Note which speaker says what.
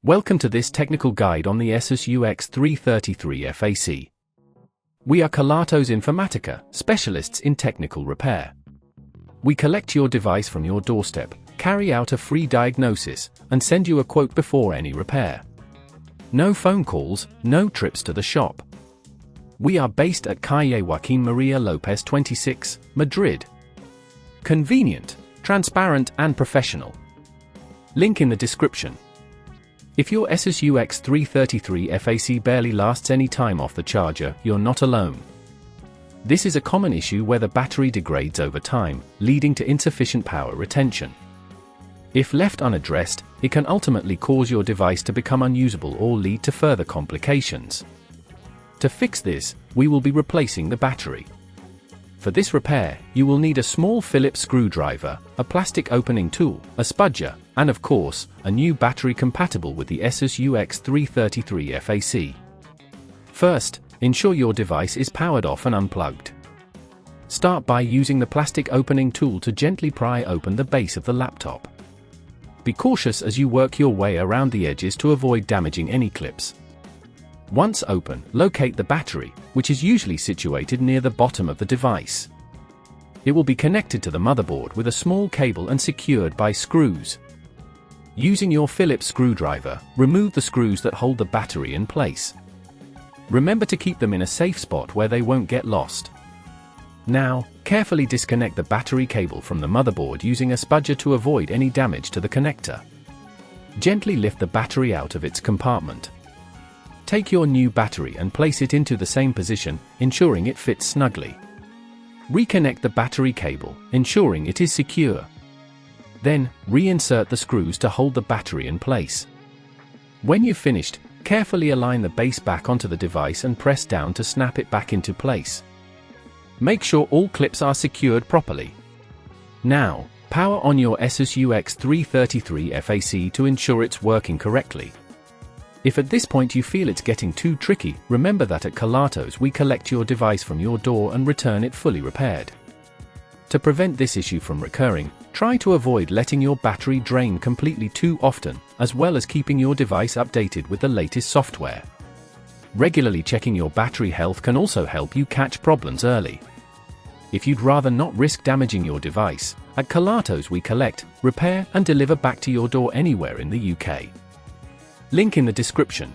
Speaker 1: Welcome to this technical guide on the ASUS UX333FAC. We are Kelatos Informatica, specialists in technical repair. We collect your device from your doorstep, carry out a free diagnosis, and send you a quote before any repair. No phone calls, no trips to the shop. We are based at Calle Joaquín María López 26, Madrid. Convenient, transparent and professional. Link in the description. If your ASUS UX333FAC barely lasts any time off the charger, you're not alone. This is a common issue where the battery degrades over time, leading to insufficient power retention. If left unaddressed, it can ultimately cause your device to become unusable or lead to further complications. To fix this, we will be replacing the battery. For this repair, you will need a small Phillips screwdriver, a plastic opening tool, a spudger, and of course, a new battery compatible with the ASUS UX333FAC. First, ensure your device is powered off and unplugged. Start by using the plastic opening tool to gently pry open the base of the laptop. Be cautious as you work your way around the edges to avoid damaging any clips. Once open, locate the battery, which is usually situated near the bottom of the device. It will be connected to the motherboard with a small cable and secured by screws. Using your Phillips screwdriver, remove the screws that hold the battery in place. Remember to keep them in a safe spot where they won't get lost. Now, carefully disconnect the battery cable from the motherboard using a spudger to avoid any damage to the connector. Gently lift the battery out of its compartment. Take your new battery and place it into the same position, ensuring it fits snugly. Reconnect the battery cable, ensuring it is secure. Then, reinsert the screws to hold the battery in place. When you've finished, carefully align the base back onto the device and press down to snap it back into place. Make sure all clips are secured properly. Now, power on your ASUS UX333FAC to ensure it's working correctly. If at this point you feel it's getting too tricky, remember that at Kelatos we collect your device from your door and return it fully repaired. To prevent this issue from recurring, try to avoid letting your battery drain completely too often, as well as keeping your device updated with the latest software. Regularly checking your battery health can also help you catch problems early. If you'd rather not risk damaging your device, at Kelatos we collect, repair and deliver back to your door anywhere in the UK. Link in the description.